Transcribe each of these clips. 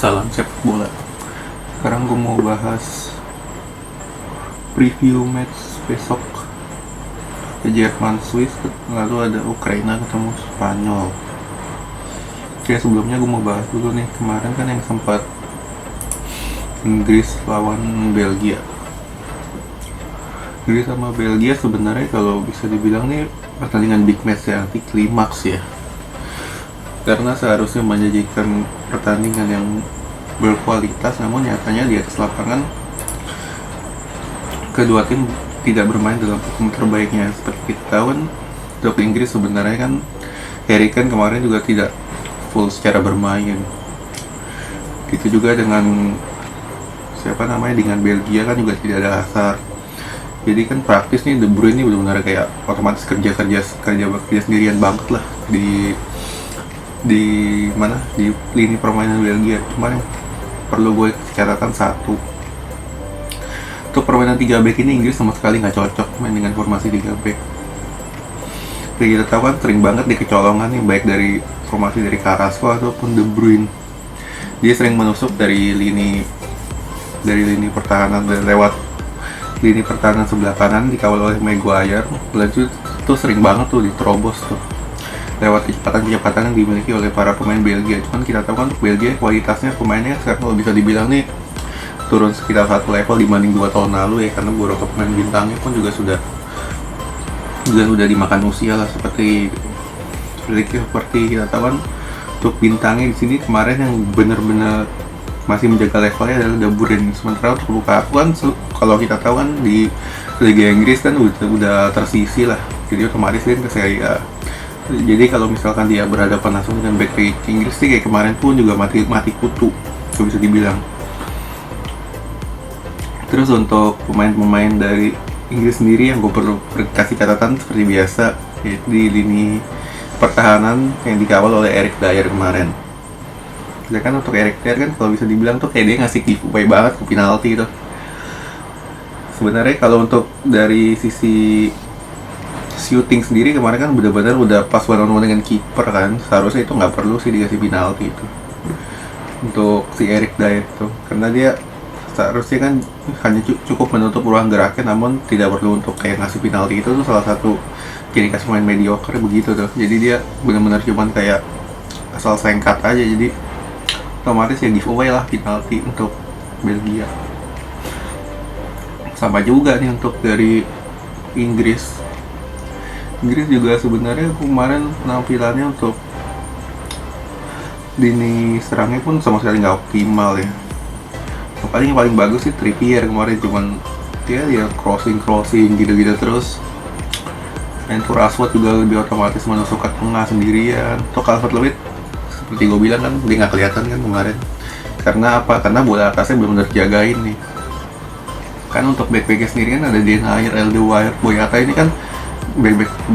Salam sepak bola. Sekarang gue mau bahas preview match besok, Jerman Swiss, lalu ada Ukraina ketemu Spanyol. Oke, sebelumnya gue mau bahas dulu nih, kemarin kan yang sempat Inggris lawan Belgia. Inggris sama Belgia sebenarnya kalau bisa dibilang nih pertandingan big match ya, anti klimaks ya, karena seharusnya menyajikan pertandingan yang berkualitas, namun nyatanya di atas lapangan kedua tim tidak bermain dalam form terbaiknya. Seperti kita tahu kan, untuk Inggris sebenarnya kan Harry Kane kemarin juga tidak full secara bermain. Gitu juga dengan dengan Belgia kan juga tidak ada Hazard. Jadi kan praktis nih De Bruyne ini benar-benar kayak otomatis kerja sendirian banget lah di lini permainan Belgia. Cuman yang perlu gue catatan satu, untuk permainan 3 back ini Inggris sama sekali nggak cocok main dengan formasi 3 back. Jadi kita tahu kan sering banget di kecolongan nih, baik dari formasi dari Carrasco ataupun De Bruyne. Dia sering menusuk dari lini pertahanan, lewat lini pertahanan sebelah kanan dikawal oleh Maguire. Lanjut tuh sering banget tuh diterobos tuh lewat kecepatan yang dimiliki oleh para pemain Belgia. Cuman kita tahu kan untuk Belgia kualitasnya pemainnya sekarang kalau bisa dibilang nih turun sekitar 1 level dibanding 2 tahun lalu ya, karena beberapa pemain bintangnya pun juga sudah dimakan usia lah, seperti kita tahu kan untuk bintangnya di sini kemarin yang benar-benar masih menjaga levelnya adalah De Bruyne. Sementara untuk Lukaku kan kalau kita tahu kan di Liga Inggris kan udah tersisi lah, jadi otomatis dia ke Serie A. Jadi kalau misalkan dia berhadapan langsung dengan back Inggris sih kayak kemarin pun juga mati kutu, kalau bisa dibilang. Terus untuk pemain-pemain dari Inggris sendiri yang gue perlu kasih catatan seperti biasa, yaitu di lini pertahanan yang dikawal oleh Eric Dier kemarin. Sedangkan untuk Eric Dier kan kalau bisa dibilang tuh kayak dia ngasih giveaway banget ke penalti itu. Sebenarnya kalau untuk dari sisi shooting sendiri kemarin kan benar-benar udah pas one-on-one dengan kiper kan, seharusnya itu nggak perlu sih dikasih penalti itu untuk si Eric Dier itu, karena dia seharusnya kan hanya cukup menutup ruang geraknya, namun tidak perlu untuk kayak ngasih penalti. Itu tuh salah satu ciri khas pemain mediocre begitu tuh. Jadi dia benar-benar cuman kayak asal sengkat aja, jadi otomatis ya giveaway lah penalti untuk Belgia. Sama juga nih untuk dari Inggris juga sebenarnya kemarin penampilannya untuk lini serangnya pun sama sekali nggak optimal ya. Yang paling bagus sih Trippier kemarin, cuman dia crossing gitu terus. Dan tuh Rashford juga lebih otomatis menusuk ke tengah sendirian. Tuh Calvert-Lewin seperti gue bilang kan dia nggak kelihatan kan kemarin. Karena apa? Karena bola atasnya belum terjagain nih. Kan untuk back-backnya sendiri kan ada Den Hayer, Alderweireld, Boyata ini kan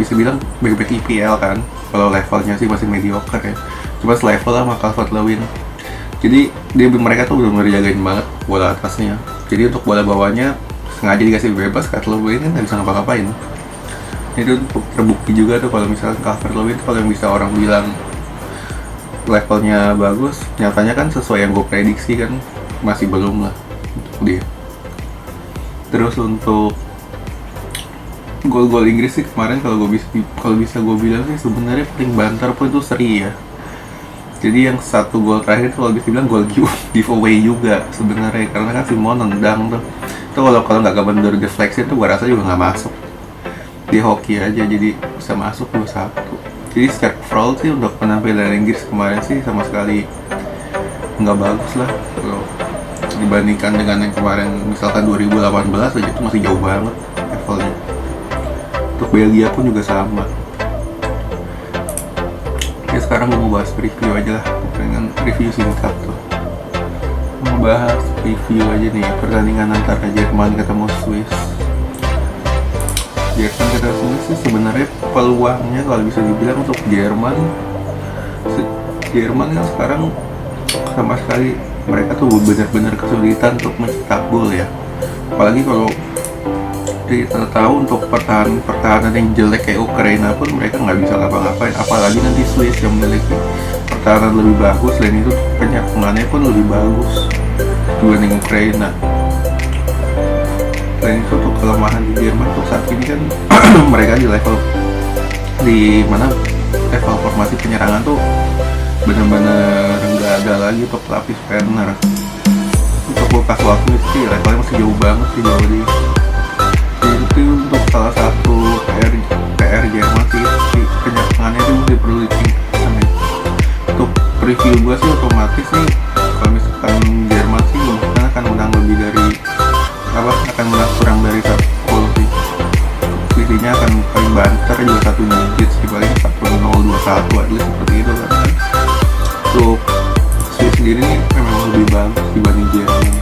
bisa bilang back IPL kan, kalau levelnya sih masih mediocre ya, cuma selevel lah sama Calvert-Lewin. Jadi mereka tuh benar-benar jagain banget bola atasnya. Jadi untuk bola bawahnya sengaja dikasih bebas, Calvert-Lewin kan nggak bisa ngapa-ngapain. Itu terbukti juga tuh kalau misalnya Calvert-Lewin kalau yang bisa orang bilang levelnya bagus, nyatanya kan sesuai yang gue prediksi kan masih belum lah untuk dia. Terus untuk gol Inggris sih kemarin kalau bisa gue bilang sih sebenarnya paling banter pun itu seri ya. Jadi yang satu gol terakhir itu kalau bisa bilang gol giveaway juga sebenarnya, karena kan Simon nendang tuh. Itu kalau nggak bener defleksi itu gue rasa juga nggak masuk. Di hoki aja jadi bisa masuk 2-1. Jadi secara overall sih untuk penampilan Inggris kemarin sih sama sekali nggak bagus lah kalau dibandingkan dengan yang kemarin misalkan 2018 aja itu masih jauh banget levelnya. Untuk Belgia pun juga sama. Oke, sekarang gue mau bahas review aja lah, dengan review singkat tuh. Mau bahas review aja nih pertandingan antara Jerman ketemu Swiss. Jerman ketemu Swiss sih sebenarnya peluangnya kalau bisa dibilang untuk Jerman kan sekarang sama sekali mereka tuh benar-benar kesulitan untuk mencetak gol ya. Apalagi kalau kita tahu untuk pertahanan yang jelek kayak Ukraina pun mereka nggak bisa ngapa-ngapain, apalagi nanti Swiss yang memiliki pertahanan lebih bagus, dan itu penyerangannya pun lebih bagus dibanding Ukraina. Dan itu tuh kelemahan di Jerman untuk saat ini kan mereka di level formasi penyerangan tuh benar-benar nggak ada lagi untuk pelapis Werner. Untuk bekas waktu sih levelnya masih jauh banget sih jauh di. Itu untuk salah satu PR Jerman sih penyerangannya itu masih perlu ditingkatkan ya. Untuk preview gue sih otomatis nih kalau misalkan Jerman sih mungkin akan menang lebih dari akan menang kurang dari 1 gol sih. Selisihnya akan paling banter juga 1 digit sih, paling 1-0 2-1 at least seperti itu kan. Untuk Swiss sendiri nih memang lebih bagus dibanding Jerman.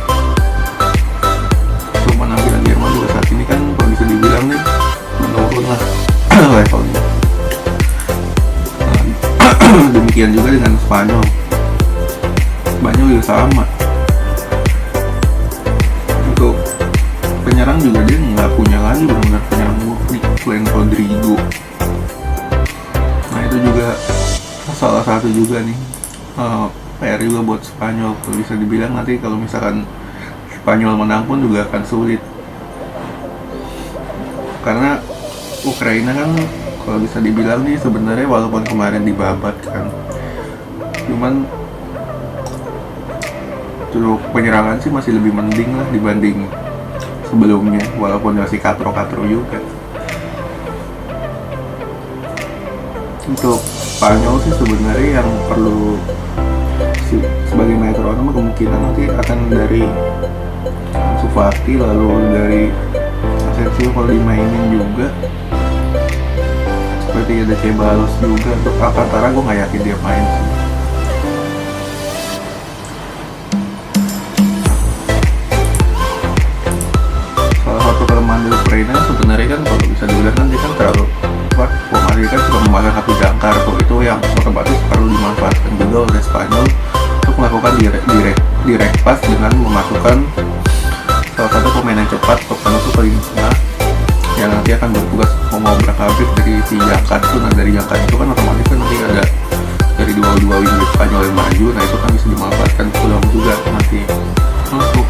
Untuk penampilan Jerman juga saat ini kan kalau bisa dibilang nih menurun lah levelnya. Demikian juga dengan Spanyol juga sama. Untuk penyerang juga dia nggak punya lagi benar-benar penyerang murni selain Rodrigo. Nah itu juga salah satu juga nih PR juga buat Spanyol. Kalau bisa dibilang nanti kalau misalkan Spanyol menang pun juga akan sulit, karena Ukraina kan kalau bisa dibilang nih sebenarnya walaupun kemarin dibabat kan, cuman untuk penyerangan sih masih lebih mending lah dibanding sebelumnya, walaupun masih katro-katro juga. Untuk Spanyol sih sebenarnya yang perlu sebagai metronom kemungkinan nanti akan dari Ansu Fati, lalu dari Asensio kalau dimainin juga, seperti ada Ceballos juga. Untuk Alcantara gue nggak yakin dia main sih. Salah satu kelemahan dari Ukraina sebenarnya kan kalau bisa dibilang kan dia kan terlalu formasi kan sudah memasang satu jangkar tuh, itu yang otomatis perlu dimanfaatkan juga oleh Spanyol untuk melakukan direct pass dengan memasukkan salah satu pemain yang cepat untuk penutup paling tengah yang nanti akan bertugas mengobrak-abrik dari si jangkar itu. Nah dari jangkar itu kan otomatis kan nanti ada dari dua wingback Spanyol yang maju, nah itu kan bisa dimanfaatkan peluang juga nanti. Untuk